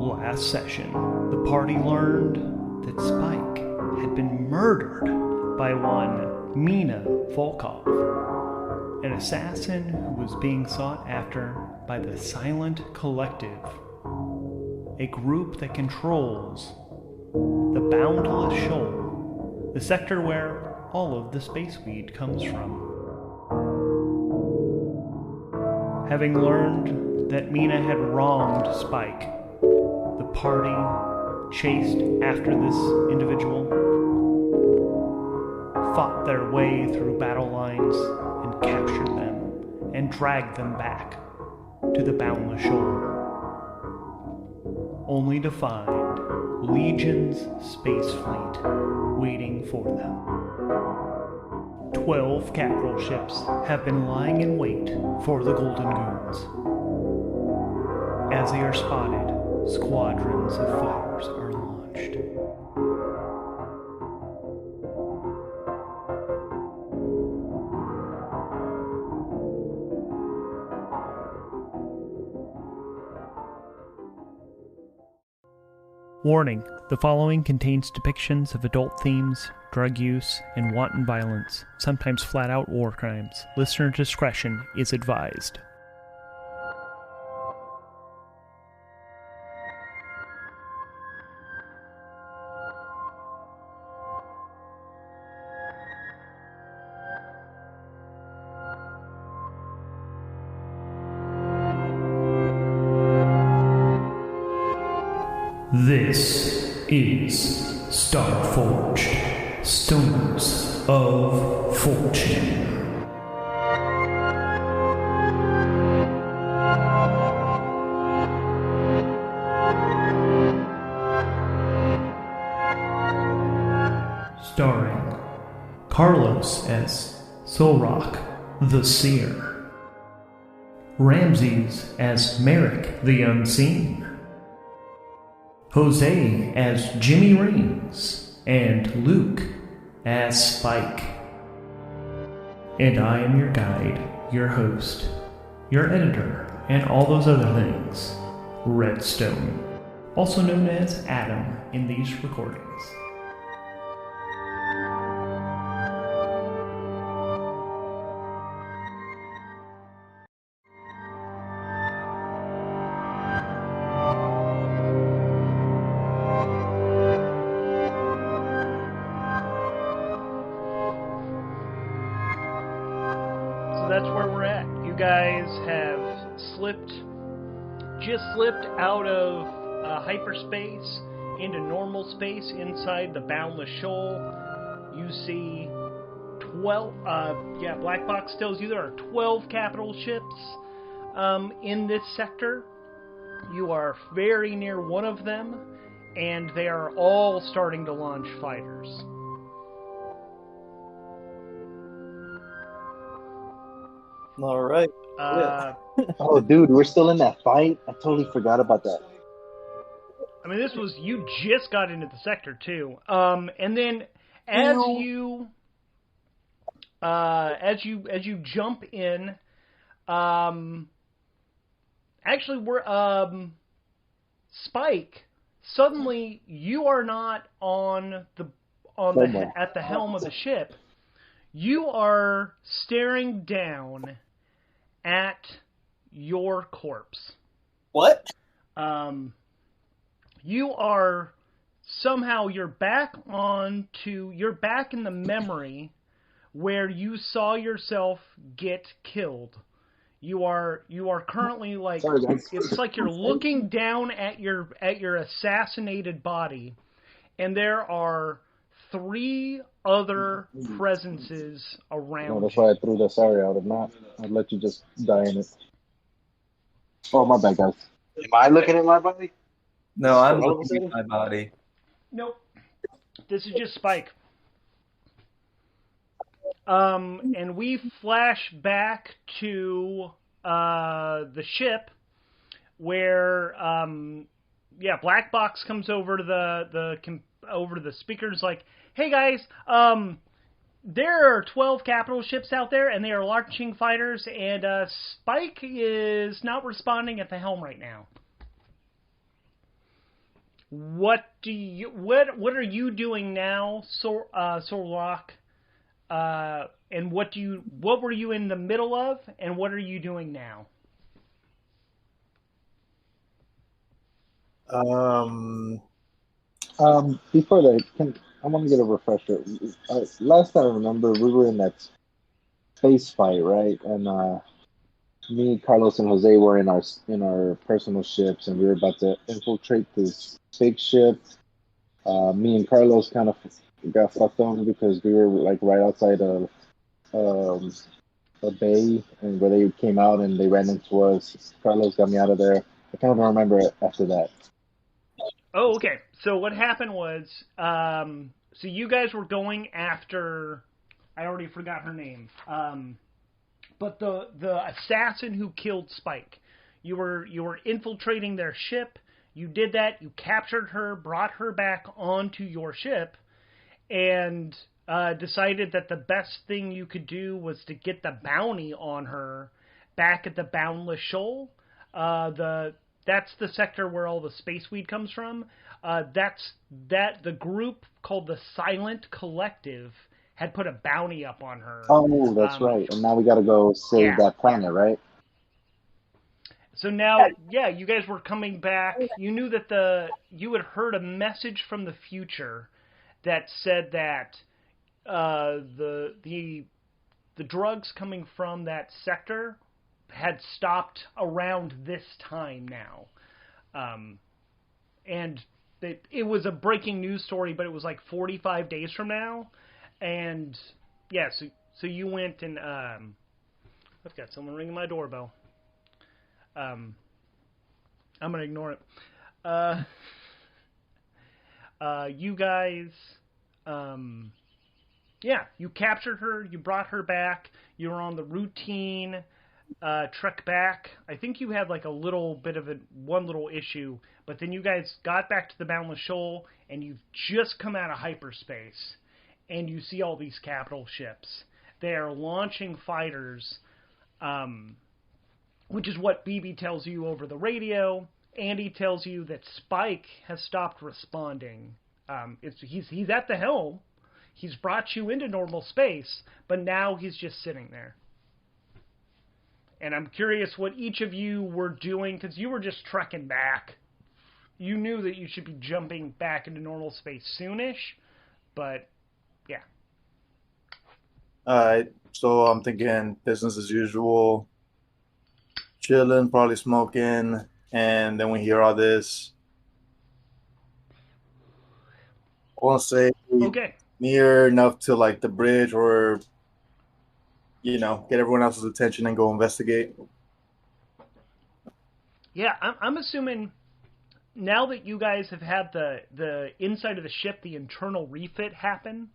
Last session, the party learned that Spike had been murdered by one Mina Volkov, an assassin who was being sought after by the Silent Collective, a group that controls the Boundless Shoal, the sector where all of the space weed comes from. Having learned that Mina had wronged Spike, the party chased after this individual, fought their way through battle lines and captured them and dragged them back to the Boundless Shore, only to find Legion's space fleet waiting for them. 12 capital ships have been lying in wait for the Golden Goons. As they are spotted, squadrons of fighters are launched. Warning, the following contains depictions of adult themes, drug use, and wanton violence, sometimes flat-out war crimes. Listener discretion is advised. This is Starforged, Stones of Fortune. Starring Carlos as Solrock, the Seer, Ramses as Merrick, the Unseen, Jose as Jimmy Rings, and Luke as Spike. And I am your guide, your host, your editor, and all those other things, Redstone, also known as Adam in these recordings. That's where we're at. You guys have just slipped out of hyperspace into normal space inside the Boundless Shoal. You see 12, Black Box tells you there are 12 capital ships in this sector. You are very near one of them, and they are all starting to launch fighters. All right. Oh, dude, we're still in that fight? I totally forgot about that. I mean, you just got into the sector, too. And then as you jump in, actually, we're, Spike, suddenly you are not at the helm of the ship. You are staring down at your corpse. What? You are somehow you're back in the memory where you saw yourself get killed. You are currently like, sorry, guys. It's like you're looking down at your assassinated body, and there are 3 other presences around That's why I threw that sorry out. If not, I'd let you just die in it. Oh, my bad, guys. Am I looking at my body? No, I'm looking at my body. Nope. This is just Spike. And we flash back to the ship where Black Box comes over to the speakers like, "Hey guys, there are 12 capital ships out there, and they are launching fighters, and Spike is not responding at the helm right now. What are you doing now, Sorlock? And what were you in the middle of, and what are you doing now?" Before that, I want to get a refresher. Last I remember, we were in that space fight, right? And me, Carlos, and Jose were in our personal ships, and we were about to infiltrate this big ship. Me and Carlos kind of got fucked over because we were like right outside of a bay, and where they came out and they ran into us. Carlos got me out of there. I kind of remember it after that. Oh, okay. So what happened was, so you guys were going after, I already forgot her name, but the assassin who killed Spike. You were infiltrating their ship. You did that. You captured her, brought her back onto your ship, and decided that the best thing you could do was to get the bounty on her back at the Boundless Shoal. That's the sector where all the space weed comes from. The group called the Silent Collective had put a bounty up on her. Oh, that's right. And now we got to go save that planet, right? So now, you guys were coming back. You knew that you had heard a message from the future that said that the drugs coming from that sector had stopped around this time now. And it was a breaking news story, but it was like 45 days from now. And so you went and I've got someone ringing my doorbell. I'm gonna ignore it. You guys, you captured her, you brought her back, you were on the routine trek back. I think you had like a little bit of one little issue, but then you guys got back to the Boundless Shoal, and you've just come out of hyperspace, and you see all these capital ships. They are launching fighters, which is what BB tells you over the radio. Andy tells you that Spike has stopped responding. He's at the helm. He's brought you into normal space, but now he's just sitting there. And I'm curious what each of you were doing, because you were just trekking back. You knew that you should be jumping back into normal space soonish, but yeah. Alright, so I'm thinking business as usual, chilling, probably smoking, and then we hear all this. I want to say near enough to like the bridge or, get everyone else's attention and go investigate. Yeah, I'm assuming now that you guys have had the inside of the ship, the internal refit happen,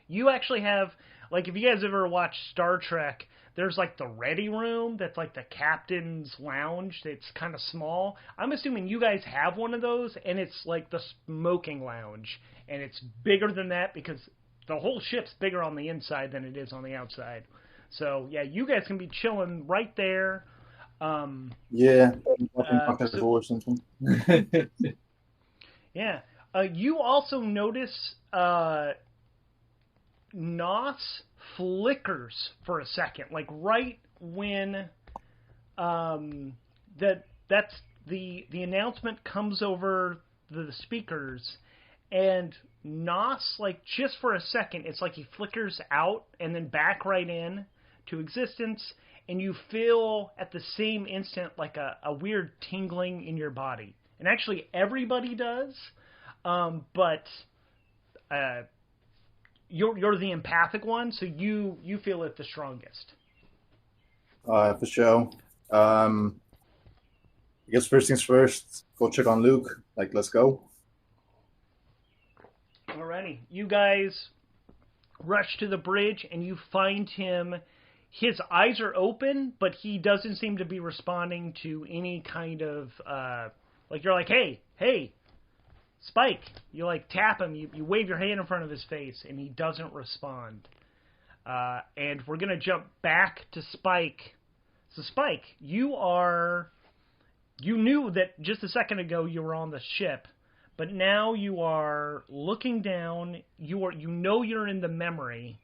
you actually have, like, if you guys ever watched Star Trek, there's like the ready room that's like the captain's lounge that's kind of small. I'm assuming you guys have one of those, and it's like the smoking lounge, and it's bigger than that because the whole ship's bigger on the inside than it is on the outside. So, yeah, you guys can be chilling right there. Or something. Yeah. You also notice Nos flickers for a second, like right when that's the announcement comes over the speakers, and Nos, like, just for a second, it's like he flickers out and then back right in to existence, and you feel at the same instant like a weird tingling in your body. And actually everybody does, but you're the empathic one, so you feel it the strongest. For sure. I guess first things first, go check on Luke. Like, let's go. Alrighty. You guys rush to the bridge, and you find him his eyes are open, but he doesn't seem to be responding to any kind of like you're like, hey, Spike. You like tap him, you wave your hand in front of his face, and he doesn't respond. And we're gonna jump back to Spike. So Spike, you knew that just a second ago you were on the ship, but now you are looking down. You know you're in the memory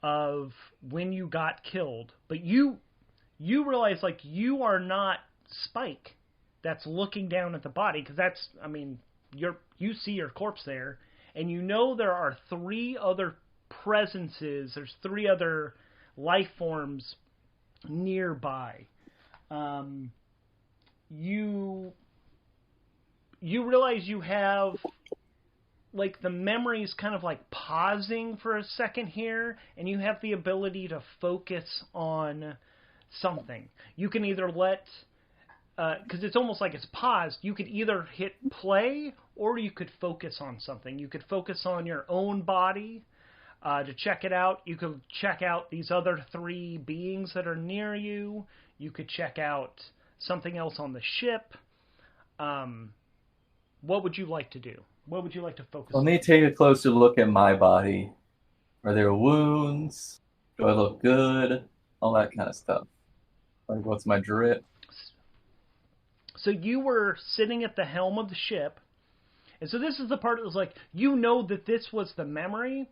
of when you got killed, but you realize like you are not Spike that's looking down at the body, because that's, I mean, you see your corpse there, and you know there are 3 other presences. There's 3 other life forms nearby. You realize you have, like, the memory's kind of like pausing for a second here, and you have the ability to focus on something. You can either let, because it's almost like it's paused, you could either hit play, or you could focus on something. You could focus on your own body to check it out. You could check out these other 3 beings that are near you. You could check out something else on the ship. What would you like to do? What would you like to focus on? Let me take a closer look at my body. Are there wounds? Do I look good? All that kind of stuff. Like, what's my drip? So you were sitting at the helm of the ship, and so this is the part that was like, you know that this was the memory,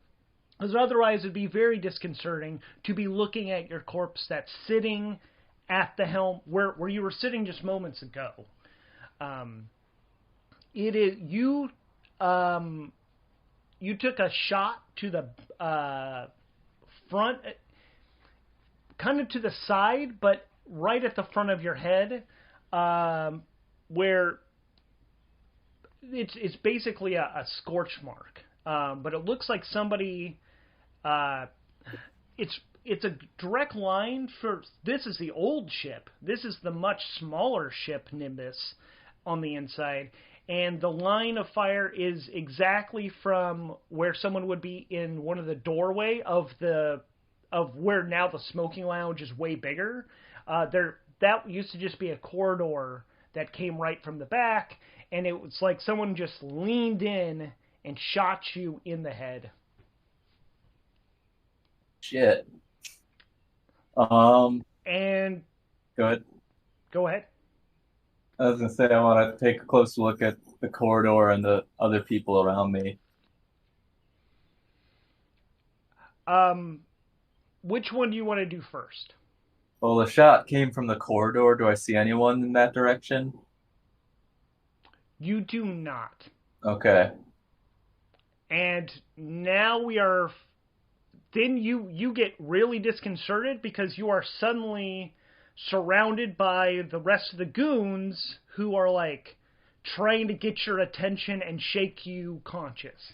because otherwise it would be very disconcerting to be looking at your corpse that's sitting at the helm where you were sitting just moments ago. It is you. You took a shot to the front, kind of to the side, but right at the front of your head, where it's basically a scorch mark. But it looks like somebody. It's a direct line for, this is the old ship. This is the much smaller ship, Nimbus, on the inside. And the line of fire is exactly from where someone would be in one of the doorway of where now the smoking lounge is way bigger. That used to just be a corridor that came right from the back, and it was like someone just leaned in and shot you in the head. Shit. And good. Go ahead. I was gonna say, I want to take a close look at the corridor and the other people around me. Which one do you want to do first? Well, the shot came from the corridor. Do I see anyone in that direction? You do not. Okay. And now we are... Then you get really disconcerted because you are suddenly surrounded by the rest of the goons who are like trying to get your attention and shake you conscious.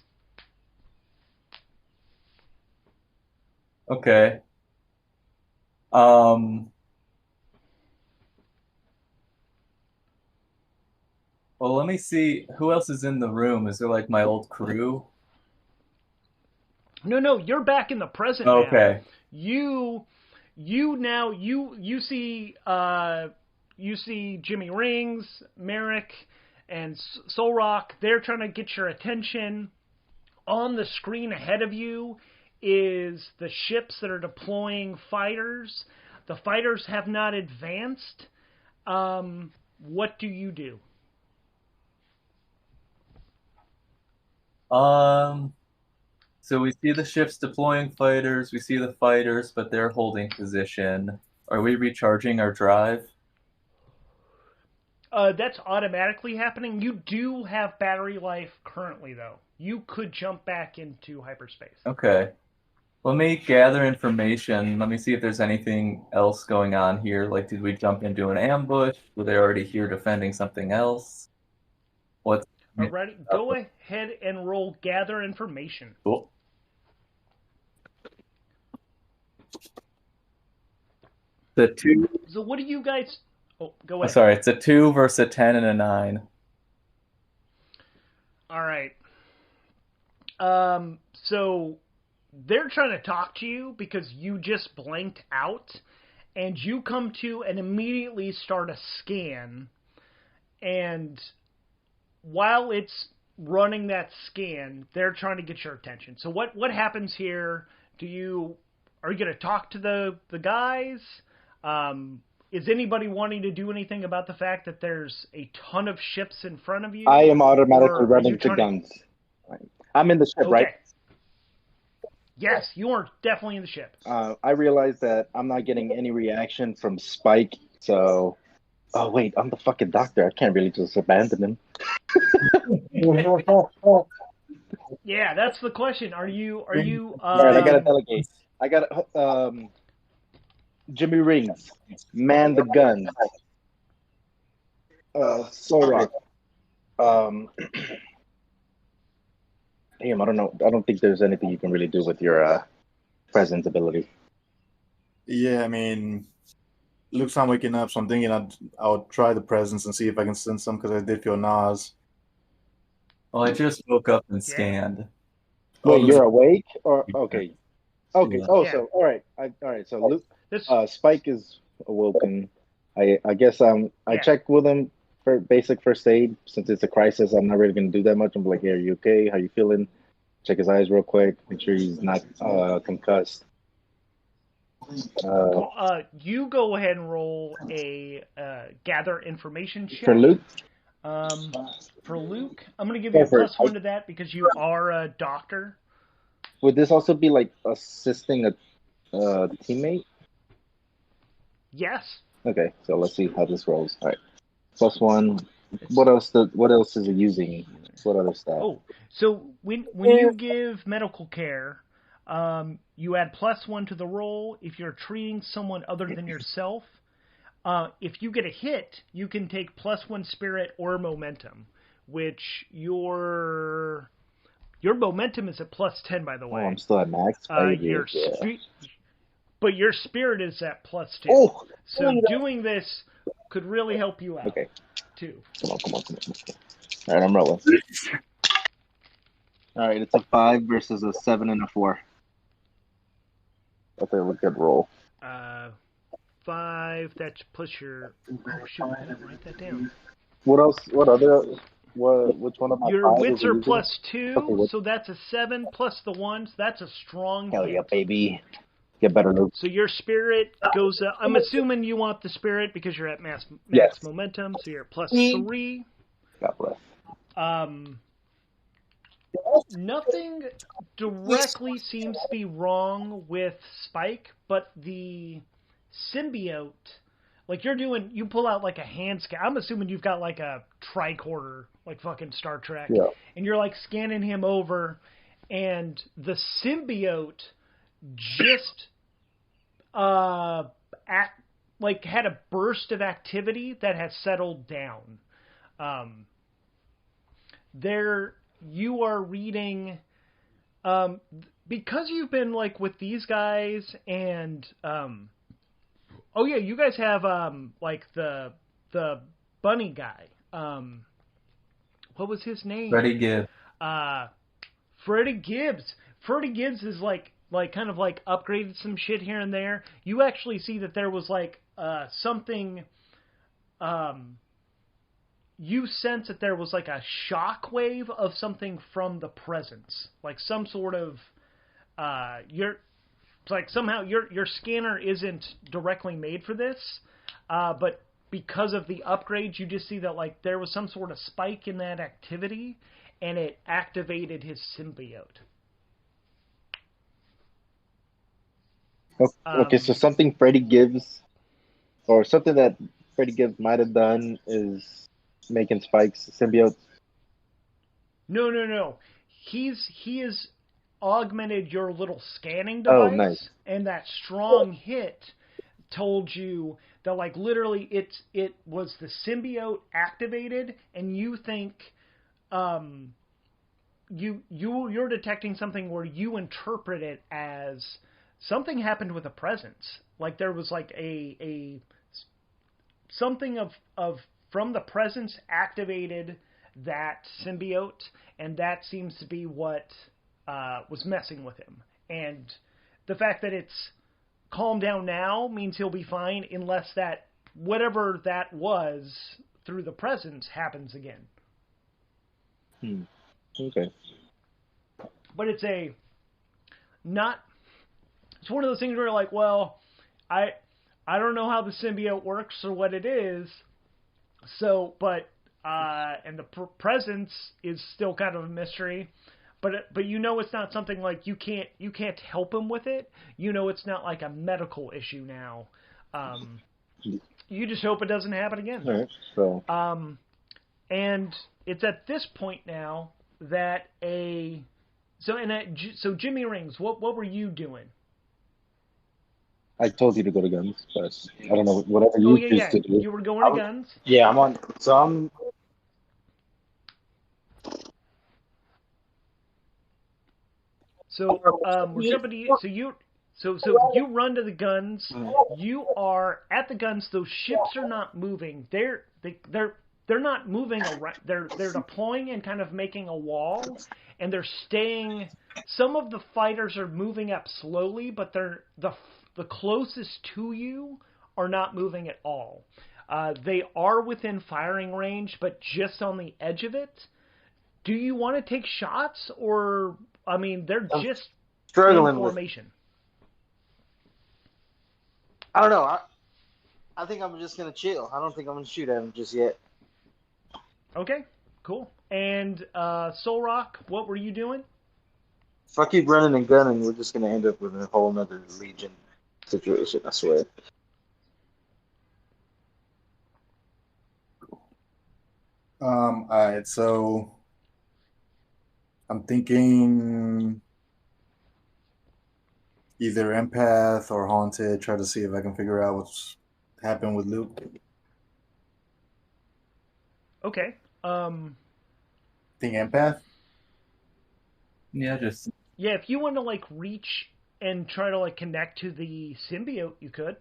Okay. Well, let me see. Who else is in the room? Is there like my old crew? No, you're back in the present okay. now. You see Jimmy Rings, Merrick, and Solrock. They're trying to get your attention. On the screen ahead of you is the ships that are deploying fighters. The fighters have not advanced. What do you do? So we see the ships deploying fighters. We see the fighters, but they're holding position. Are we recharging our drive? That's automatically happening. You do have battery life currently, though. You could jump back into hyperspace. Okay. Let me gather information. Let me see if there's anything else going on here. Like, did we jump into an ambush? Were they already here defending something else? What's... Alrighty, go ahead and roll gather information. Cool. The 2. So what do you guys... Oh, go ahead. Sorry, it's a 2 versus a 10 and a 9. All right. So they're trying to talk to you because you just blanked out, and you come to and immediately start a scan, and while it's running that scan, they're trying to get your attention. So what happens here? Are you going to talk to the guys? Is anybody wanting to do anything about the fact that there's a ton of ships in front of you? I am automatically running to guns. I'm in the ship, okay. right? Yes, you are definitely in the ship. I realize that I'm not getting any reaction from Spike, so... Oh, wait, I'm the fucking doctor. I can't really just abandon him. Yeah, that's the question. Are you... All right, I gotta delegate. I gotta... Jimmy Rings. Man the guns. Sorok. Damn, I don't know. I don't think there's anything you can really do with your presence ability. Yeah, I mean, Luke's not waking up, so I'm thinking I'll try the presence and see if I can sense some, because I did feel nausea. Well, I just woke up and scanned. Wait, you're awake? Or okay. Okay. Yeah. Oh, so all right. All right. So Luke, Spike is awoken. I guess I checked with him for basic first aid. Since it's a crisis, I'm not really gonna do that much. I'm like, hey, are you okay? How you feeling? Check his eyes real quick. Make sure he's not concussed. You go ahead and roll a gather information check. For Luke? For Luke, I'm going to give you a +1 to that because you are a doctor. Would this also be like assisting a teammate? Yes. Okay, so let's see how this rolls. All right, +1. What else is it using? What other stuff? Oh, so when you give medical care, you add +1 to the roll if you're treating someone other than yourself. If you get a hit, you can take +1 spirit or momentum, which your momentum is at +10, by the way. Oh, I'm still at max. But your spirit is at +2. Oh, so doing this could really help you out. Okay. Too. Come on. All right, I'm rolling. All right, it's a 5 versus a 7 and a 4. That's a good roll. 5. That's plus your. Oh shoot! I didn't write that down. What else? What other? Which one of my your 5 wits are +2, okay, so that's a 7 plus the 1. So that's a strong Hell hit. yeah, baby! Get better, Luke. So your spirit goes up. I'm assuming you want the spirit because you're at max momentum, so you're at +3. God bless. Nothing directly seems to be wrong with Spike, but the symbiote, like you pull out like a hand scan. I'm assuming you've got like a tricorder, like fucking Star Trek, and you're like scanning him over, and the symbiote just had a burst of activity that has settled down. You are reading, because you've been like with these guys and, you guys have, like the bunny guy. What was his name? Freddie Gibbs. Freddie Gibbs. Freddie Gibbs is like kind of like upgraded some shit here and there. You actually see that there was like, something, you sense that there was like a shock wave of something from the presence, like some sort of somehow your scanner isn't directly made for this, but because of the upgrades, you just see that like there was some sort of spike in that activity, and it activated his symbiote. Okay, so something Freddie Gibbs, or something that Freddie Gibbs might have done is making Spike's symbiote? No. He has augmented your little scanning device. Oh, nice. And that strong hit told you that like literally it was the symbiote activated, and you think you're detecting something where you interpret it as something happened with a presence. Like there was like a something of from the presence activated that symbiote, and that seems to be what was messing with him. And the fact that it's calmed down now means he'll be fine unless that whatever that was through the presence happens again. Okay. But it's one of those things where you're like, well, I don't know how the symbiote works or what it is. So, but and the presence is still kind of a mystery. But you know it's not something like you can't help him with it. You know it's not like a medical issue now. You just hope it doesn't happen again. All right. And it's at this point now that so Jimmy Rings, what were you doing? I told you to go to guns, but I don't know whatever you choose to do. You were going to guns. Yeah, I'm on. So I'm. So we're jumping to you. So you run to the guns. You are at the guns. Those ships are not moving. They're not moving around. They're deploying and kind of making a wall, and they're staying. Some of the fighters are moving up slowly, but they're the closest to you are not moving at all. They are within firing range, but just on the edge of it. Do you want to take shots, or I mean, they're just struggling in formation. I don't know. I think I'm just gonna chill. I don't think I'm gonna shoot at him just yet. Okay, cool. And Soul Rock, what were you doing? If I keep running and gunning, we're just gonna end up with a whole nother Legion situation. I swear. All right, so I'm thinking either empath or haunted. Try to see if I can figure out what's happened with Luke. Okay. Think empath? Yeah, if you want to like reach and try to like connect to the symbiote, you could.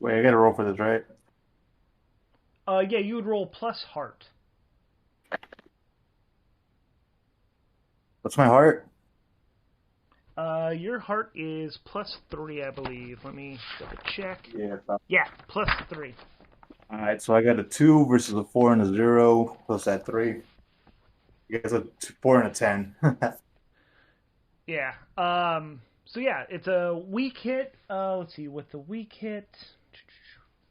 Wait, I gotta roll for this, right? Yeah, you would roll plus heart. What's my heart? Your heart is +3, I believe. Let me double check. Yeah. +3. All right, so I got a 2 versus a 4 and a 0 plus that 3. You guys a 4 and a 10. Yeah. So yeah, it's a weak hit. Let's see, with the weak hit,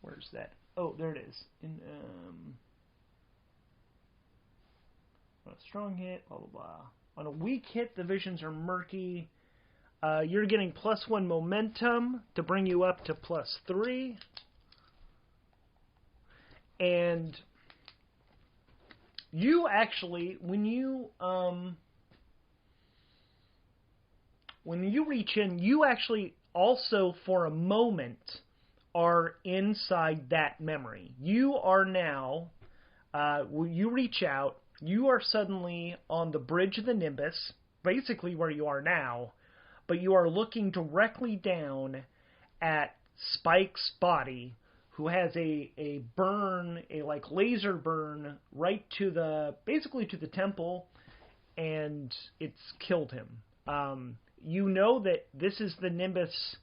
where's that? Oh, there it is. A strong hit, blah blah blah. On a weak hit, the visions are murky. You're getting +1 momentum to bring you up to +3. And you actually, when you reach in, you actually also, for a moment, are inside that memory. You are now, when you reach out, you are suddenly on the bridge of the Nimbus, basically where you are now, but you are looking directly down at Spike's body, who has a burn, a like laser burn right to basically to the temple, and it's killed him. You know that this is the Nimbus,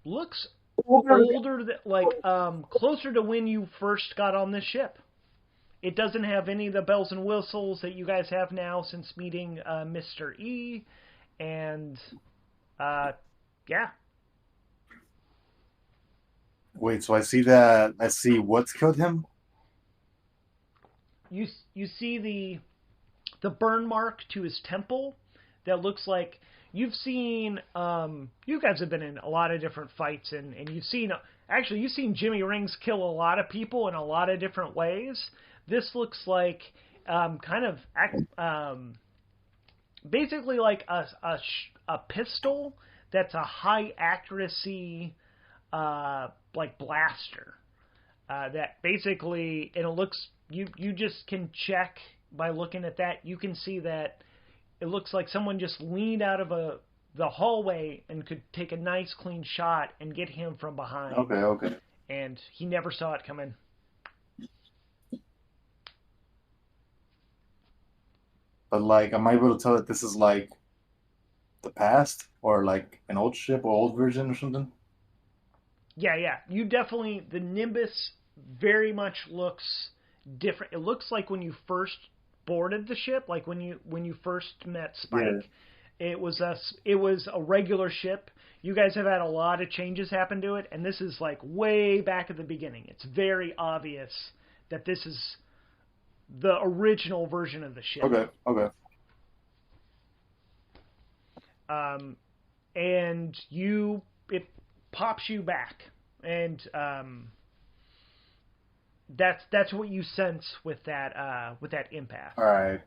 looks older, closer to when you first got on this ship. It doesn't have any of the bells and whistles that you guys have now since meeting Mr. E, and yeah. Wait, so I see that. I see what's killed him? You see the burn mark to his temple that looks like you've seen. You guys have been in a lot of different fights, and you've seen Jimmy Rings kill a lot of people in a lot of different ways. This looks like basically like a pistol that's a high accuracy like blaster. That basically, and it looks, you just can check by looking at that. You can see that it looks like someone just leaned out of the hallway and could take a nice clean shot and get him from behind. Okay. And he never saw it come in. But like, am I able to tell that this is like the past or like an old ship or old version or something? Yeah. You definitely, the Nimbus very much looks different. It looks like when you first boarded the ship, like when you first met Spike. Yeah. It was a regular ship. You guys have had a lot of changes happen to it, and this is like way back at the beginning. It's very obvious that this is the original version of the ship. Okay. And it pops you back, and that's what you sense with that impact. All right.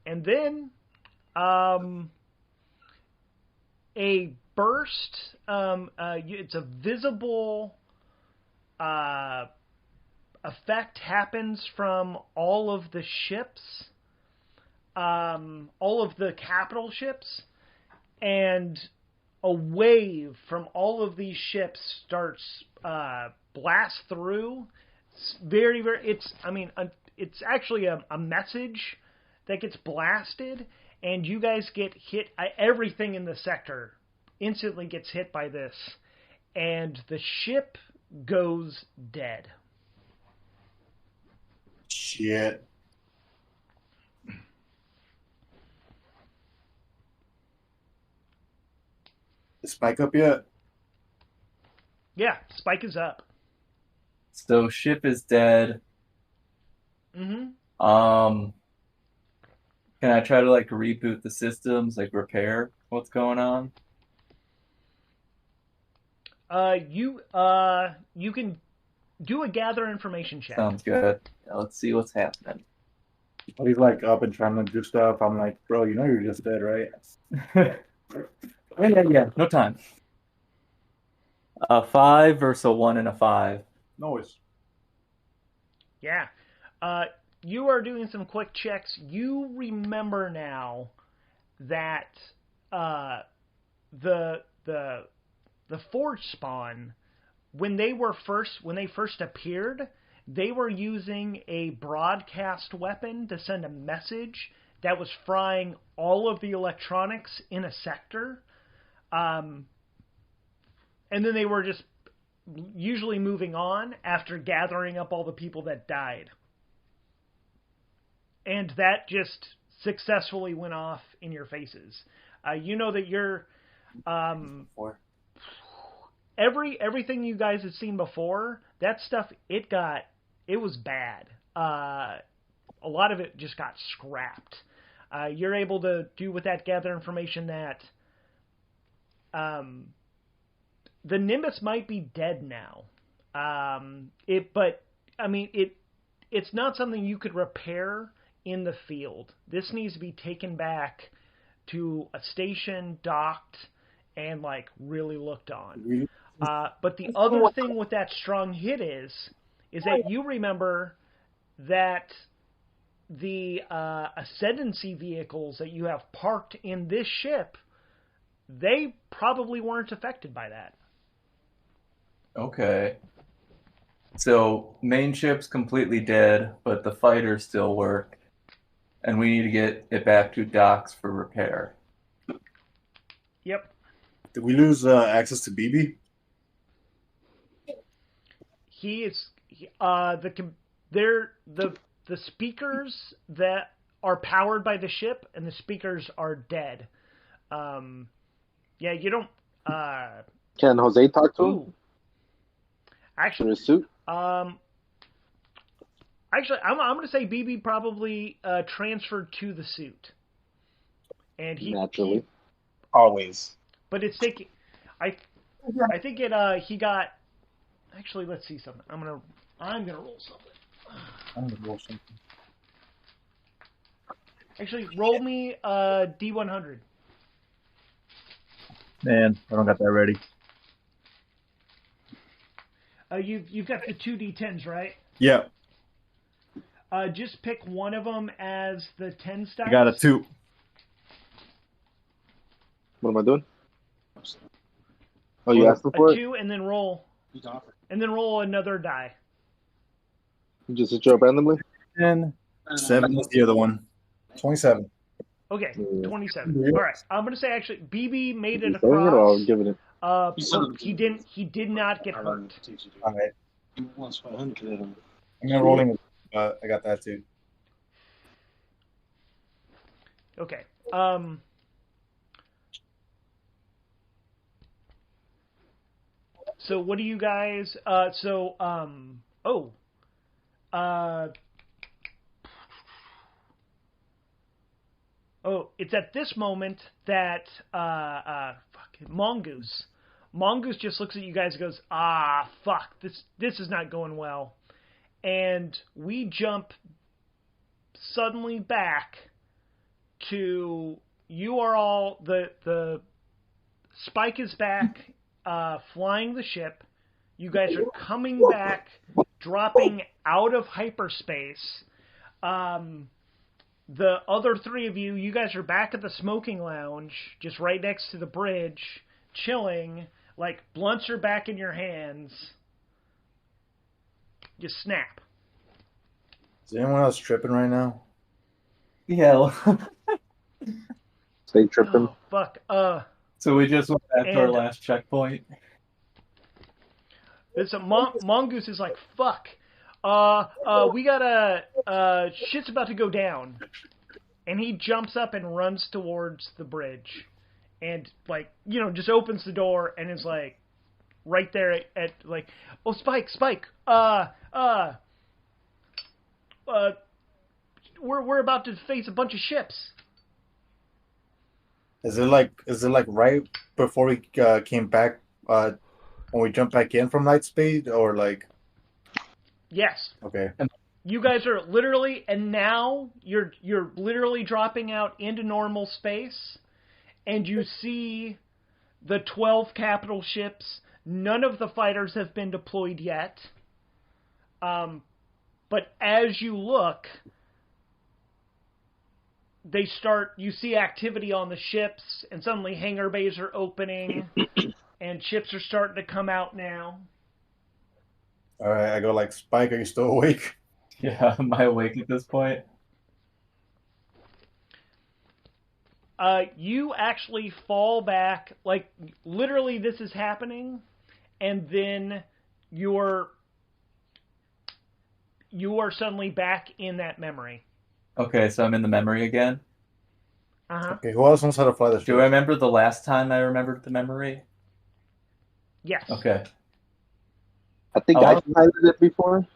And then a burst. It's a visible effect happens from all of the ships, all of the capital ships, and a wave from all of these ships starts blast through. It's very. It's actually a message that gets blasted, and you guys get hit. Everything in the sector instantly gets hit by this, and the ship goes dead. Shit. Is Spike up yet? Yeah, Spike is up. So ship is dead. Mm-hmm. Can I try to like reboot the systems, like repair what's going on? You can do a gather information check. Sounds good. Yeah, let's see what's happening. Well, he's like up and trying to do stuff. I'm like, bro, you know you're just dead, right? Yeah. No time. A 5 versus a 1 and a 5. Noise. Yeah. You are doing some quick checks. You remember now that the Forge Spawn, when they first appeared, they were using a broadcast weapon to send a message that was frying all of the electronics in a sector. And then they were just usually moving on after gathering up all the people that died. And that just successfully went off in your faces. You know that you're... everything you guys had seen before, that stuff, it was bad. A lot of it just got scrapped. You're able to do with that gather information that the Nimbus might be dead now. It's not something you could repair in the field. This needs to be taken back to a station, docked, and like really looked on. But the other thing with that strong hit is that you remember that the ascendancy vehicles that you have parked in this ship, they probably weren't affected by that. Okay. So main ship's completely dead, but the fighters still work. And we need to get it back to docks for repair. Yep. Did we lose access to BB? He is the speakers that are powered by the ship, and the speakers are dead. Yeah, you don't. Can Jose talk to him? Actually, his suit. Actually, I'm going to say BB probably transferred to the suit, and he naturally always. But it's taking. I think it. He got. Actually, let's see something. I'm gonna roll something. Actually, roll me D100. Man, I don't got that ready. You've got the 2 D10s, right? Yeah. Just pick one of them as the 10 stack. I got a 2. What am I doing? Oh, you asked for a it? 2, and then roll. And then roll another die. You just hit you up randomly? 10, 7 is the other one. 27. Okay, Yeah. 27. Yeah. All right, I'm gonna say actually, BB made it Is he saying it or across. giving it? He didn't. He did not get hurt. All right. He wants 500 of them. I'm gonna rolling. I got that too. Okay. So what do you guys? It's at this moment that Mongoose just looks at you guys and goes, "Ah, fuck, this is not going well," and we jump suddenly back to you are all the Spike is back, flying the ship. You guys are coming back, dropping out of hyperspace. The other three of you guys are back at the smoking lounge, just right next to the bridge, chilling. Like, blunts are back in your hands. Just snap. Is anyone else tripping right now? Yeah. Stay tripping. Oh, fuck. So we just went back to our And- last checkpoint. This Mongoose is like, fuck. We gotta, shit's about to go down. And he jumps up and runs towards the bridge. And, like, just opens the door and is like, right there at like, oh, Spike, we're about to face a bunch of ships. Is it like right before we came back when we jumped back in from light speed, or like? Yes. Okay. You guys are literally, and now you're literally dropping out into normal space, and you see the 12 capital ships. None of the fighters have been deployed yet. But as you look, you see activity on the ships, and suddenly hangar bays are opening, and ships are starting to come out now. All right. I go like, Spike, are you still awake? Yeah, am I awake at this point? You actually fall back, like, literally this is happening, and then you are suddenly back in that memory. Okay, so I'm in the memory again. Uh-huh. Okay. Who else knows how to fly the ship? Do I remember the last time I remembered the memory? Yes. Okay. I think I piloted it before.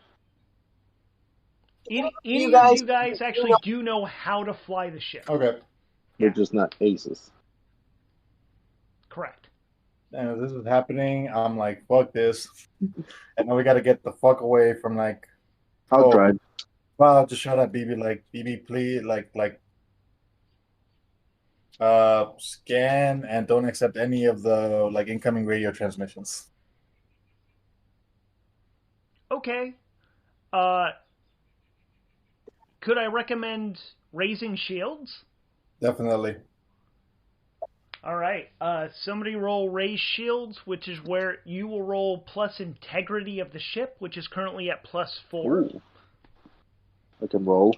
Any of you guys actually do know how to fly the ship. Okay. They're just not aces. Correct. And if this is happening, I'm like, fuck this. And now we got to get the fuck away from like. I'll drive. Well, I'll just shout at BB like, BB, please, scan and don't accept any of the like incoming radio transmissions. Okay. Could I recommend raising shields? Definitely. All right. Somebody roll raise shields, which is where you will roll plus integrity of the ship, which is currently at +4. Ooh. I can roll.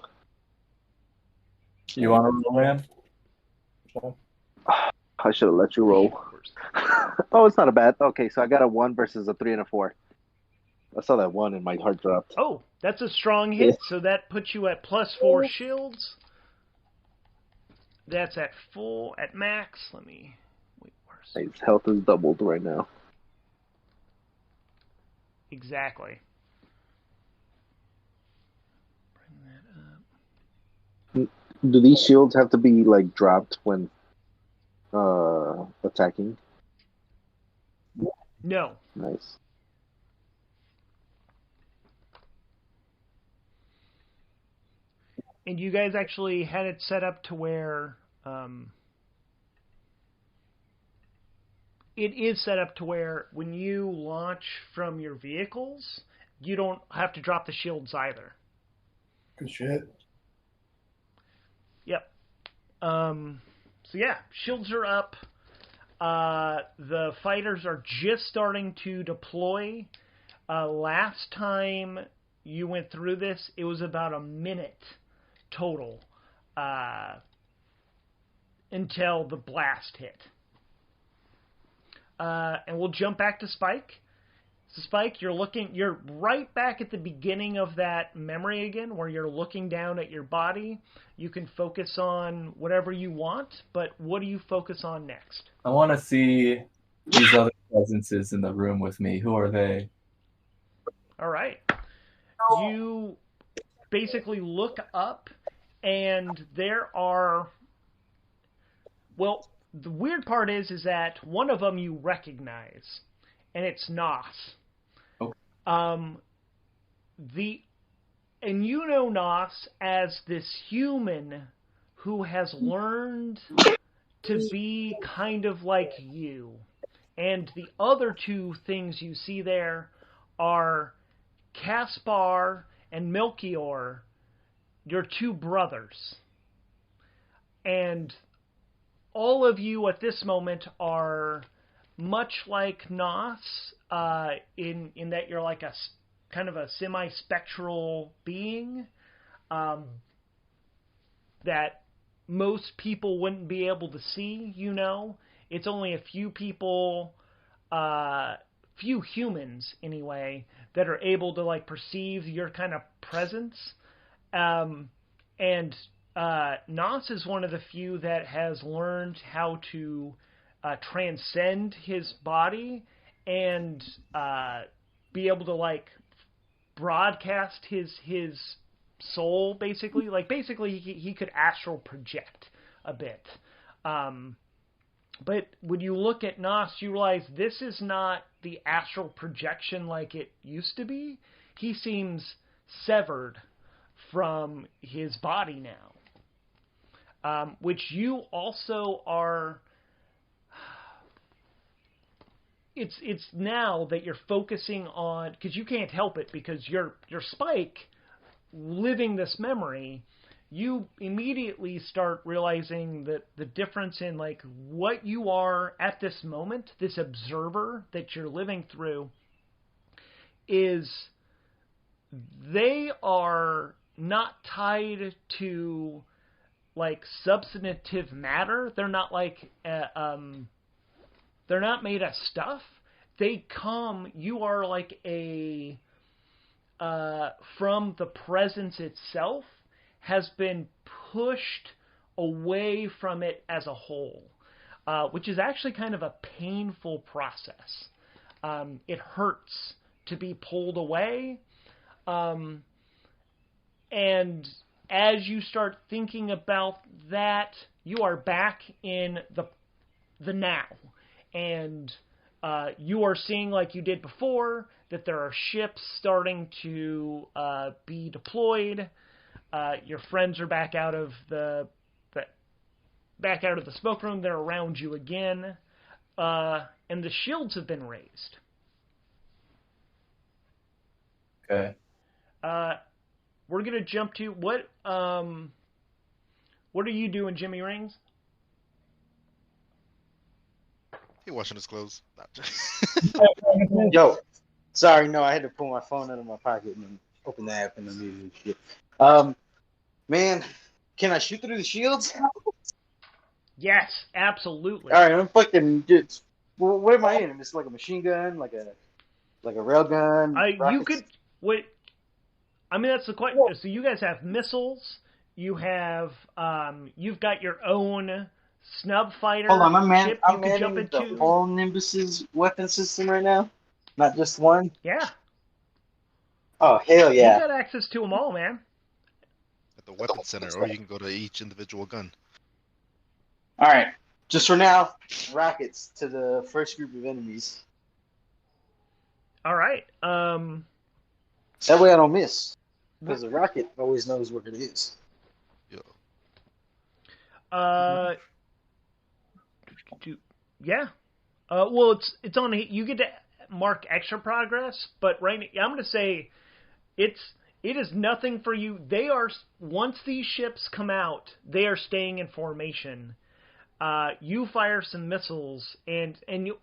You want to roll, Ram? I should have let you roll. Oh, it's not a bad. Okay, so I got a 1 versus a 3 and a 4. I saw that 1 and my heart dropped. Oh, that's a strong hit. So that puts you at +4 shields. That's at max. Let me wait. His health is doubled right now. Exactly. Bring that up. Do these shields have to be like dropped when attacking? No. Nice. And you guys actually had it set up to where it is set up to where when you launch from your vehicles, you don't have to drop the shields either. Good shit. Yep. So yeah, shields are up. The fighters are just starting to deploy. Last time you went through this, it was about a minute total until the blast hit. And we'll jump back to Spike. So Spike, you're right back at the beginning of that memory again, where you're looking down at your body. You can focus on whatever you want, but what do you focus on next? I want to see these other presences in the room with me. Who are they? All right. You basically look up, and there are... Well, the weird part is that one of them you recognize, and it's Nos. Okay. And you know Nos as this human who has learned to be kind of like you. And the other two things you see there are Caspar and Melchior, your two brothers. And all of you at this moment are much like Nos, in that you're like a kind of a semi-spectral being that most people wouldn't be able to see, you know. It's only a few people, few humans anyway, that are able to like perceive your kind of presence. And Nos is one of the few that has learned how to transcend his body and be able to like broadcast his soul, basically. Like basically he could astral project a bit. But when you look at Nos, you realize this is not the astral projection like it used to be. He seems severed from his body now. Which you also are... It's now that you're focusing on... Because you can't help it, because you're Spike living this memory. You immediately start realizing that the difference in like what you are at this moment, this observer that you're living through, is they are not tied to like substantive matter. They're not like they're not made of stuff. They come, you are like a from the presence itself has been pushed away from it as a whole, which is actually kind of a painful process. It hurts to be pulled away, and as you start thinking about that, you are back in the now, and you are seeing, like you did before, that there are ships starting to be deployed. Your friends are back out of the smoke room. They're around you again, and the shields have been raised. Okay. We're gonna jump to what are you doing, Jimmy Rings? He washing his clothes. Yo, sorry, no, I had to pull my phone out of my pocket and open the app and immediately shit. Man, can I shoot through the shields? Yes, absolutely. All right, I'm fucking. Dude, what am I in? Am I like a machine gun, like a rail gun? You could wait. I mean, that's the question. So you guys have missiles. You have you've got your own snub fighter. Hold on, I'm ship you can jump into. the whole Nimbus's weapon system right now, not just one. Yeah. Oh hell yeah! You got access to them all, man. At the weapon center, or you can go to each individual gun. All right, just for now, rockets to the first group of enemies. All right. That way I don't miss, because the rocket always knows where it is. Yeah. Yeah. Well, it's on. You get to mark extra progress, but right now, I'm going to say it is nothing for you. They are, once these ships come out, they are staying in formation. You fire some missiles,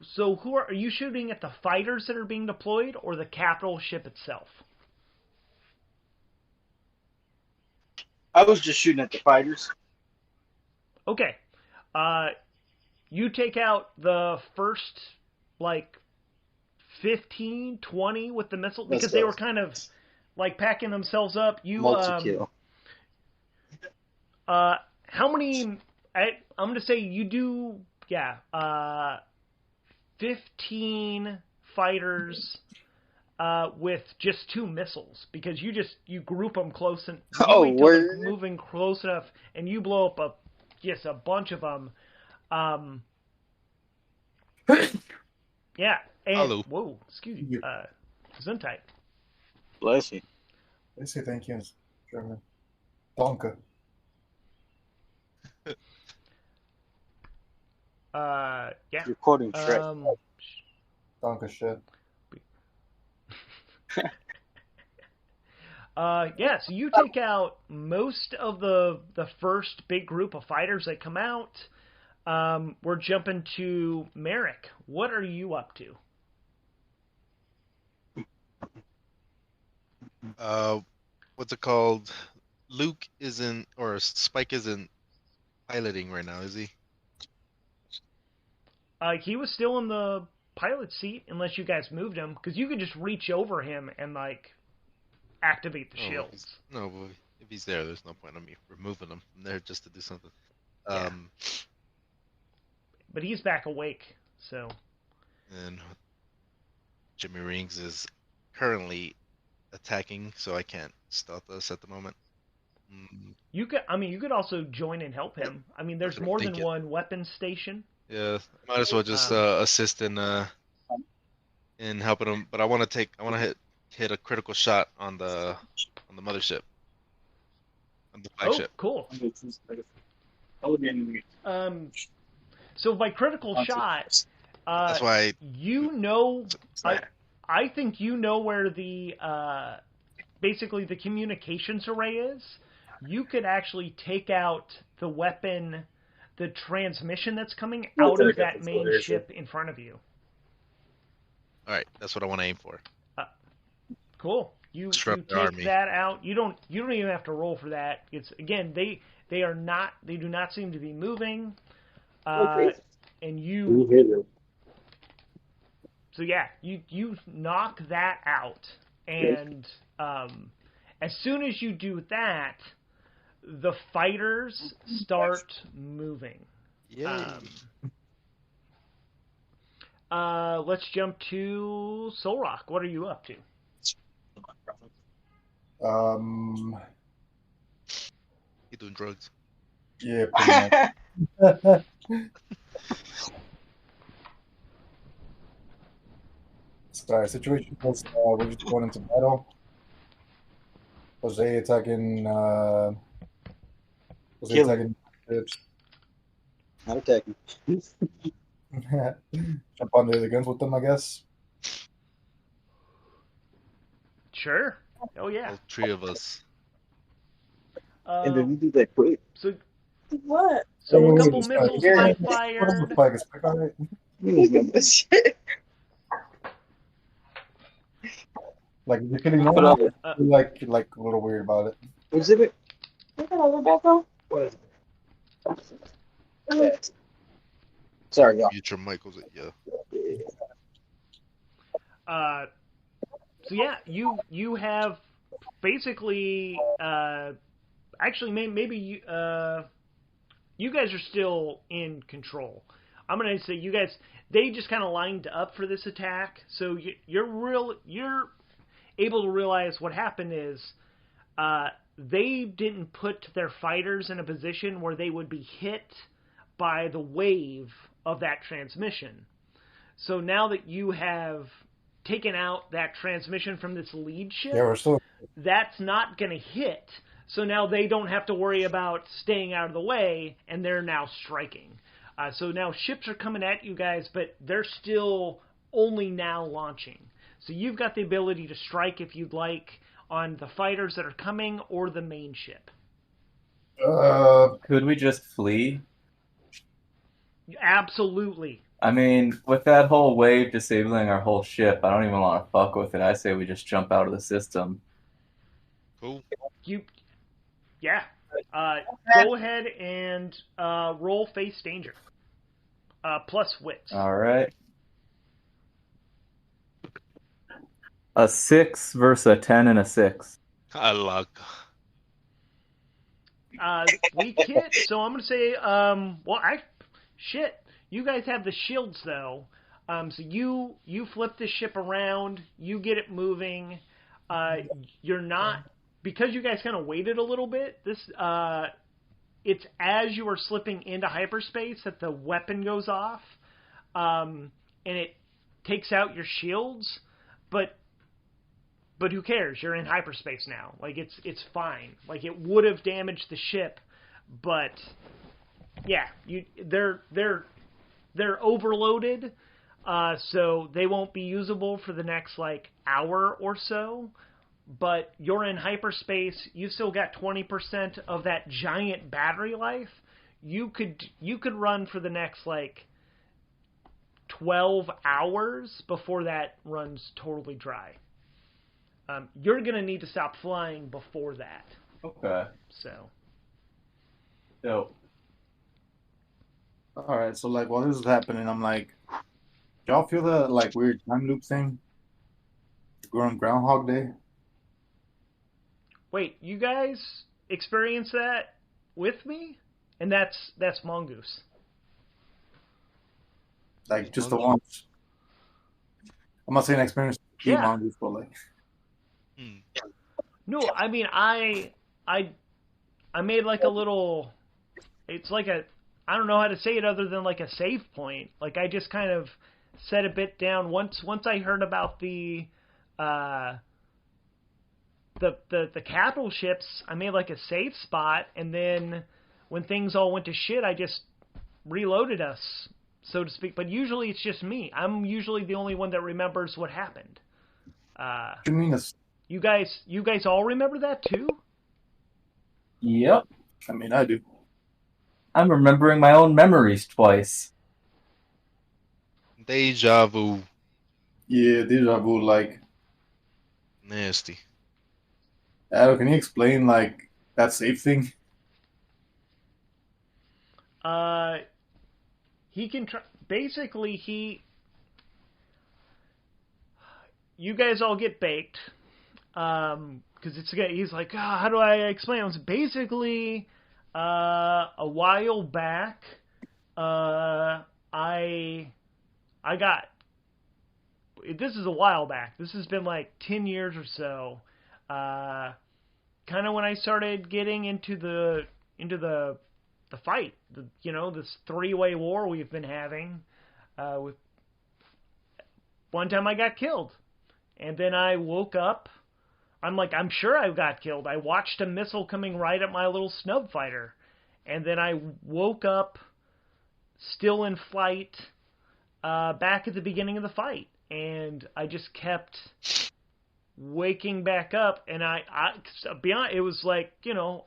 so who are you shooting at? The fighters that are being deployed, or the capital ship itself? I was just shooting at the fighters. Okay. You take out the first, 15, 20 with the missile, because they were kind of, packing themselves up. You, Multi-kill. how many, I'm going to say you do, 15 fighters with just 2 missiles, because you group them close and word. moving close enough, and you blow up a bunch of them. Yeah, and Hello. whoa, excuse me, Gesundheit. Bless you. They say thank you in German. Danke. Yeah. You're quoting Shrek. Danke shit. Yeah, so you take out most of the first big group of fighters that come out. We're jumping to Merrick. What are you up to? What's it called? Luke isn't, or Spike isn't piloting right now, is he? He was still in the pilot seat unless you guys moved him, because you could just reach over him and activate the shields. No, but if he's there, there's no point in me removing him from there just to do something. Yeah. But he's back awake, so. And Jimmy Rings is currently attacking, so I can't stealth us at the moment. You could also join and help him. I mean, there's more than one weapon station. Yeah, might as well just assist in helping him. But I want to hit a critical shot on the mothership, on the flagship. Oh, cool. So by critical shot, that's why I think you know where the basically the communications array is. You could actually take out the weapon, the transmission that's coming out of that main ship in front of you. All right, that's what I want to aim for. Cool. You take that out. You don't even have to roll for that. It's again they do not seem to be moving. And you. So yeah, you knock that out, and as soon as you do that, the fighters start moving. Yay. Let's jump to Soul Rock. What are you up to? You doing drugs? Yeah, pretty much. Sorry, situation was we're just going into battle. Jose attacking ships. Not attacking. Jump onto the guns with them, I guess. Sure. Oh yeah. All 3 of us. And then you do that quick. So what? So a couple missiles get fired. Like you're kidding me? Like a little weird about it. Exhibit. Sorry, y'all. Future Michael's at So yeah, you have basically actually maybe you guys are still in control. I'm gonna say you guys, they just kind of lined up for this attack, so you're able to realize what happened is they didn't put their fighters in a position where they would be hit by the wave of that transmission. So now that you have taken out that transmission from this lead ship, that's not going to hit. So now they don't have to worry about staying out of the way, and they're now striking. So now ships are coming at you guys, but they're still only now launching. So you've got the ability to strike if you'd like on the fighters that are coming or the main ship. Could we just flee? Absolutely. I mean, with that whole wave disabling our whole ship, I don't even want to fuck with it. I say we just jump out of the system. Cool. Yeah. Go ahead and roll face danger. Plus wits. All right. A 6 versus a 10 and a 6. I luck. Weak hit. So I'm gonna say, shit. You guys have the shields though. So you flip the ship around. You get it moving. You're not, because you guys kind of waited a little bit. It's as you are slipping into hyperspace that the weapon goes off, and it takes out your shields, but who cares? You're in hyperspace now. Like it's fine. Like it would have damaged the ship, but yeah, they're overloaded, so they won't be usable for the next like hour or so. But you're in hyperspace. You've still got 20% of that giant battery life. You could run for the next like 12 hours before that runs totally dry. You're gonna need to stop flying before that. Okay. So. All right. So like while this is happening, I'm like, y'all feel the like weird time loop thing? We're on Groundhog Day. Wait, you guys experience that with me? And that's Mongoose. Like just the once. I'm not saying experience Mongoose, but like. No, I mean I made like a little. It's like I don't know how to say it other than like a save point. Like I just kind of set a bit down once I heard about the capital ships. I made like a safe spot, and then when things all went to shit, I just reloaded us, so to speak. But usually it's just me. I'm usually the only one that remembers what happened. You mean you guys all remember that too? Yep. I mean, I do. I'm remembering my own memories twice. Deja vu. Yeah, deja vu. Like Nasty. Adam, can you explain like that safe thing? He can try. Basically, you guys all get baked. Because he's like, how do I explain it? It's basically, a while back, I got. This is a while back. This has been like 10 years or so. Kind of when I started getting into the fight, this 3-way war we've been having. With one time I got killed, and then I woke up. I'm sure I got killed. I watched a missile coming right at my little snub fighter, and then I woke up, still in flight, back at the beginning of the fight, and I just kept waking back up, and it was like,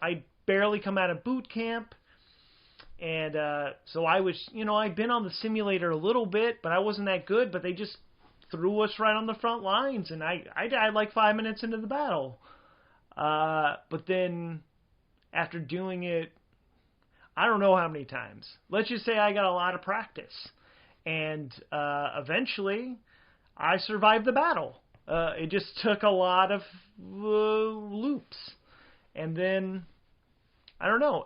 I'd barely come out of boot camp, and so I was, I'd been on the simulator a little bit, but I wasn't that good, but they just threw us right on the front lines, and I died like 5 minutes into the battle. But then, after doing it, I don't know how many times. Let's just say I got a lot of practice, and eventually, I survived the battle. It just took a lot of loops, and then I don't know.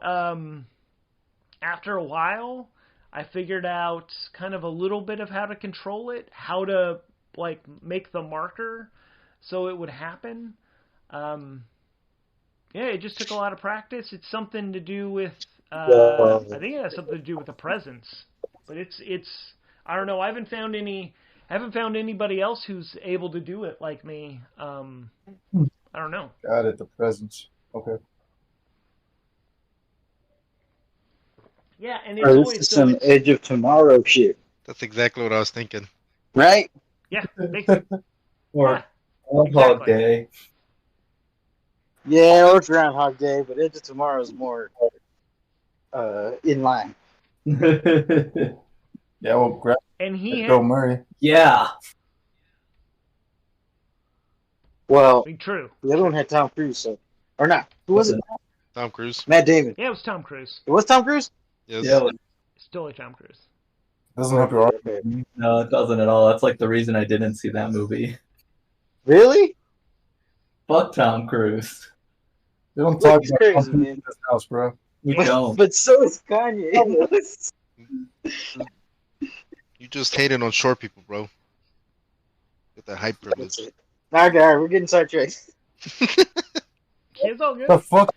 After a while, I figured out kind of a little bit of how to control it, how to like make the marker so it would happen. It just took a lot of practice. It's something to do with I think it has something to do with the presence. But it's I don't know. I haven't found anybody else who's able to do it like me. I don't know. Got it. The presence. Okay. Yeah, and it's always this is some Edge of Tomorrow shit. That's exactly what I was thinking. Right? Yeah, basically. Or Groundhog Day. Yeah, or Groundhog Day, but Edge of Tomorrow is more in line. Yeah, well, grab and he Bill Murray. Yeah. Well, true. the other one had Tom Cruise, so or not? Who was it? Tom Cruise. Matt Damon. Yeah, it was Tom Cruise. It was Tom Cruise? Yes. Yeah. It's totally Tom Cruise. Doesn't help your Okay. argument. No, it doesn't at all. That's like the reason I didn't see that movie. Really? Fuck Tom Cruise. They don't Look, talk he's about crazy, something man. in this house, bro. We Yeah. don't. But so is Kanye. You just hated on short people, bro. Get that hype privilege. all right, we're getting sidetracked. It's all good. The fuck?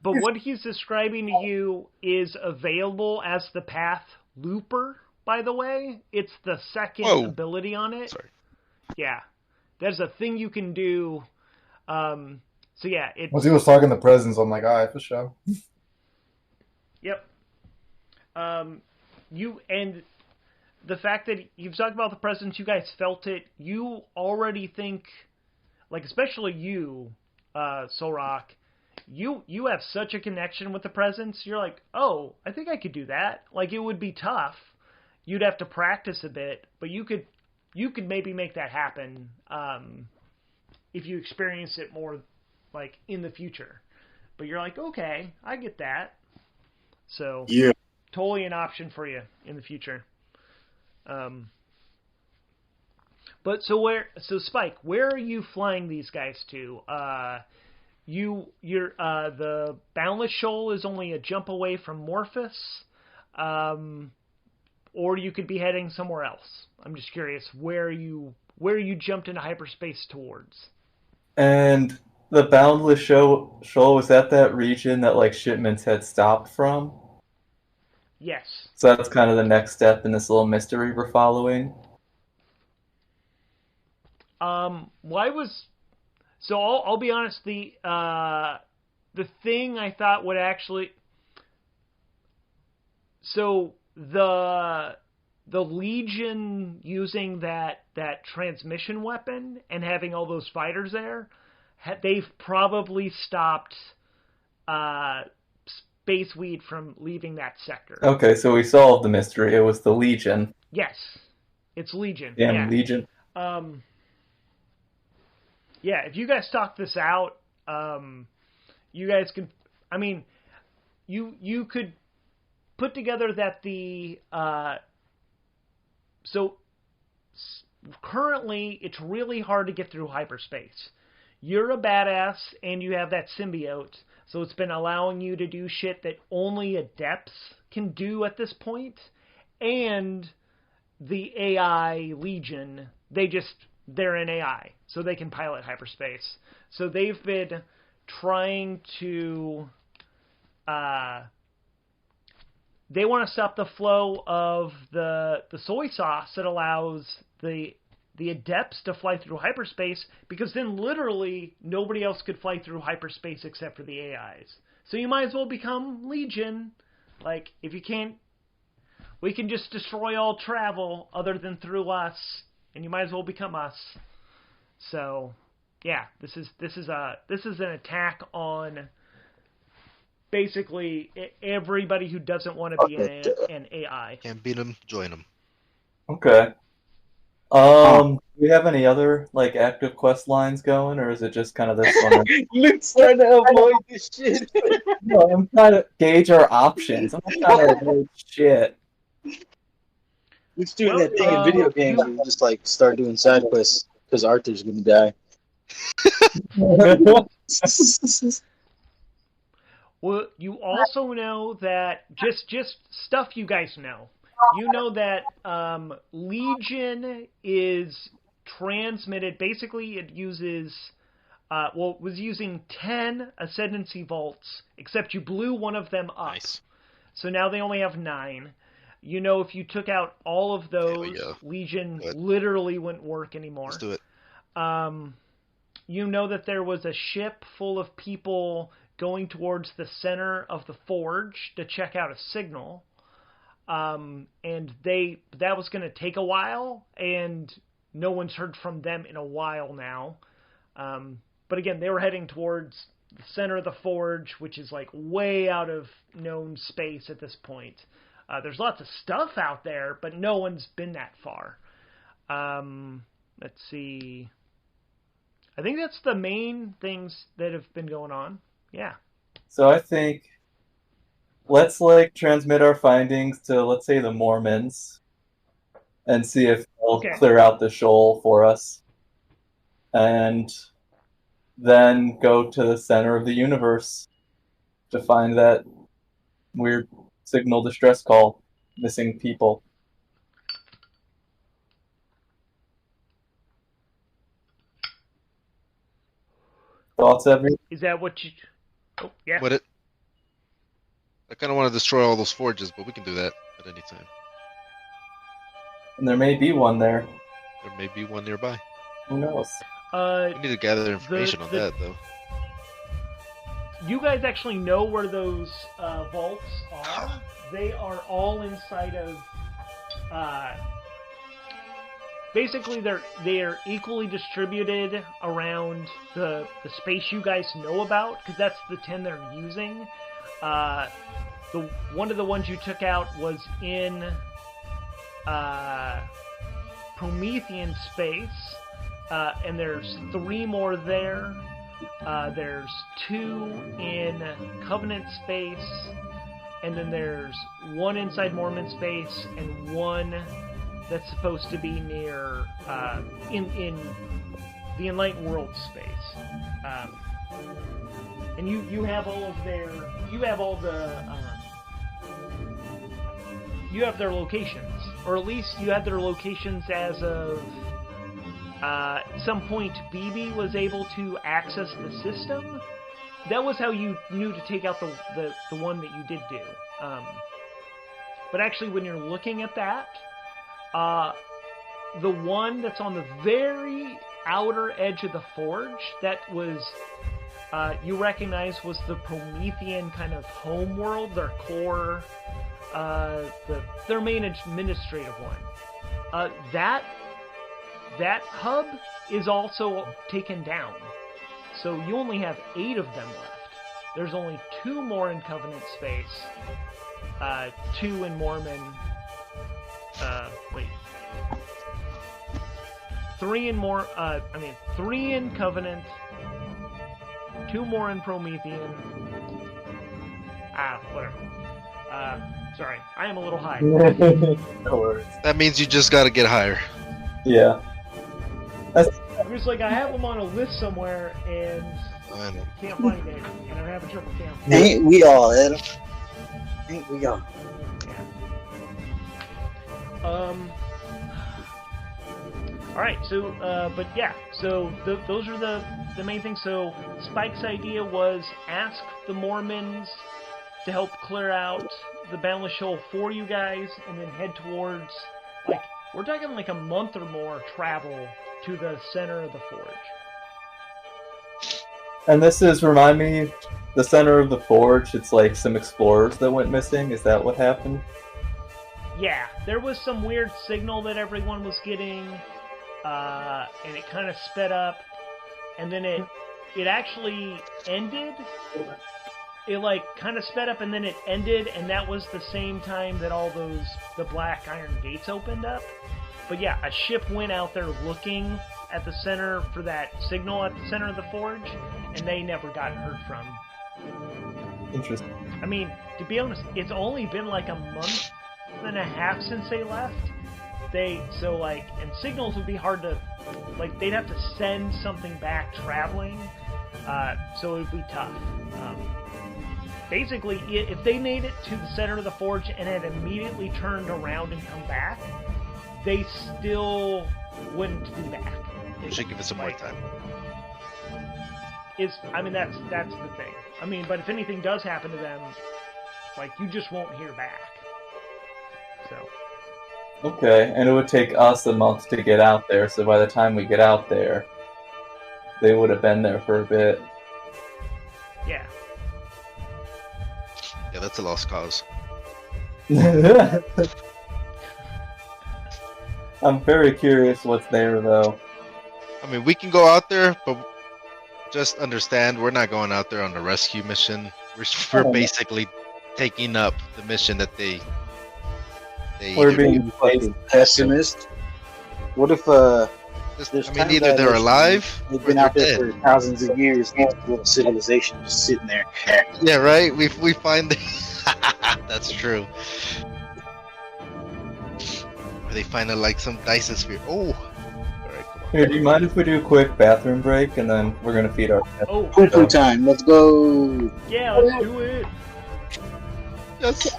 But what he's describing to you is available as the Path Looper, by the way. It's the second Whoa. ability on it. Sorry. Yeah. There's a thing you can do. So yeah, it's... Once he was talking the presents, I'm like, all right, for sure. Yep. You and the fact that you've talked about the presence, you guys felt it. You already think, like especially you, Solrock, you have such a connection with the presence. You're like, oh, I think I could do that. Like it would be tough. You'd have to practice a bit, but you could maybe make that happen if you experience it more, like in the future. But you're like, okay, I get that. So Yeah. totally an option for you in the future. But so Spike, where are you flying these guys to? You're the Boundless Shoal is only a jump away from Morphus, or you could be heading somewhere else. I'm just curious where you jumped into hyperspace towards. And the Boundless Shoal was that region that like shipments had stopped from? Yes. So that's kind of the next step in this little mystery we're following. So I'll be honest. The thing I thought would actually, so the Legion using that transmission weapon and having all those fighters there, they've probably stopped Spaceweed from leaving that sector. Okay, so we solved the mystery. It was the Legion. Yes, it's Legion. Damn, yeah. Legion. Yeah, if you guys talk this out, you guys can. I mean, you could put together that the. So currently, it's really hard to get through hyperspace. You're a badass, and you have that symbiote, so it's been allowing you to do shit that only adepts can do at this point. And the AI Legion, they're in AI, so they can pilot hyperspace. So they've been trying to... they want to stop the flow of the soy sauce that allows the adepts to fly through hyperspace, because then literally nobody else could fly through hyperspace except for the AIs. So you might as well become Legion. Like, if you can't... We can just destroy all travel other than through us, and you might as well become us. So, yeah, this is an attack on basically everybody who doesn't want to be an AI. Can't beat them, join them. Okay. Do we have any other like active quest lines going, or is it just kind of this one? Luke's trying to avoid this shit. No, I'm trying to gauge our options. I'm not trying to avoid shit. Luke's doing that thing in video games where you just like start doing side quests because Arthur's gonna die. Well, you also know that just stuff you guys know. You know that Legion is transmitted. Basically, it uses it was using 10 Ascendancy Vaults, except you blew one of them up. Nice. So now they only have 9. You know, if you took out all of those, yeah. Legion Good. literally wouldn't work anymore. Let's do it. You know that there was a ship full of people going towards the center of the forge to check out a signal. And that was going to take a while, and no one's heard from them in a while now. But again, they were heading towards the center of the forge, which is like way out of known space at this point. There's lots of stuff out there, but no one's been that far. Let's see. I think that's the main things that have been going on. Yeah. So I think let's transmit our findings to, let's say, the Mormons and see if they'll clear out the shoal for us. And then go to the center of the universe to find that weird signal distress call, missing people. Thoughts, Evie? Is that what you... Oh, yeah. What it? I kind of want to destroy all those forges, but we can do that at any time. And there may be one there. There may be one nearby. Who knows? We need to gather information on that, though. You guys actually know where those vaults are. They are all inside of... basically, they are equally distributed around the space you guys know about, because that's the 10 they're using. One of the ones you took out was in Promethean space, and there's 3 more there. There's 2 in Covenant space, and then there's 1 inside Mormon space, and 1 that's supposed to be near in the Enlightened World space. And you have all of their you have their locations, or at least you have their locations as of at some point BB was able to access the system. That was how you knew to take out the one that you did do. But actually, when you're looking at that, the one that's on the very outer edge of the forge, that was you recognize was the Promethean kind of home world, their core, their main administrative one. That hub is also taken down, so you only have 8 of them left. There's only 2 more in Covenant space, 2 in Mormon. 3 in more. 3 in Covenant, 2 more in Promethean. Whatever. Sorry, I am a little high. No worries. That means you just got to get higher. Yeah. I'm just like, I have them on a list somewhere, and can't find it, and I'm having trouble counting. Ain't we all, Adam? Ain't we all? Yeah. Alright, so, but yeah, so those are the main things. So Spike's idea was ask the Mormons to help clear out the Boundless Shoal for you guys, and then head towards, we're talking like a month or more travel to the center of the forge. And this is, remind me, the center of the forge, it's like some explorers that went missing? Is that what happened? Yeah, there was some weird signal that everyone was getting, and it kind of sped up, and then it actually ended. It kind of sped up, and then it ended, and that was the same time that all the black iron gates opened up. But yeah, a ship went out there looking at the center for that signal at the center of the forge, and they never got heard from. Interesting. I mean, to be honest, it's only been like a month and a half since they left. And signals would be hard to, they'd have to send something back traveling, so it would be tough. Basically, if they made it to the center of the forge and had immediately turned around and come back, they still wouldn't be back. We should give it some more time. That's the thing. But if anything does happen to them, you just won't hear back. So. Okay, and it would take us a month to get out there, so by the time we get out there, they would have been there for a bit. Yeah. Yeah, that's a lost cause. I'm very curious what's there, though. We can go out there, but just understand we're not going out there on a rescue mission. We're basically taking up the mission that they we're being pessimist. What if there's I mean, time either they're dilation, alive they've or been they're out there dead. for thousands of years, and there's a little civilization just sitting there. Yeah, right. We find that's true. Or they find like some Dyson sphere. Oh. All right, come on. Here, do you mind if we do a quick bathroom break and then we're gonna feed our pets? Oh, Poo time, let's go. yeah, let's do it. Yes.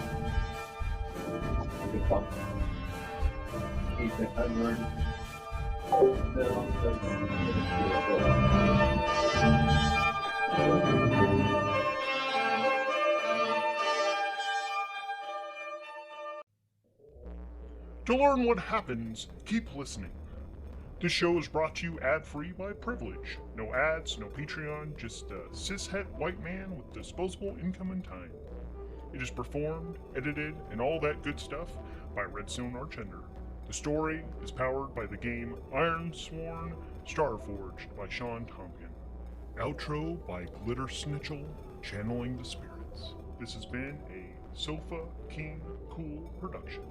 To learn what happens, keep listening. This show is brought to you ad-free by Privilege. No ads, no Patreon, just a cishet white man with disposable income and time. It is performed, edited, and all that good stuff by Redstone Archender. The story is powered by the game Ironsworn, Starforged by Shawn Tomkin. Outro by Glitter Snitchel, channeling the spirits. This has been a Sofa King Cool production.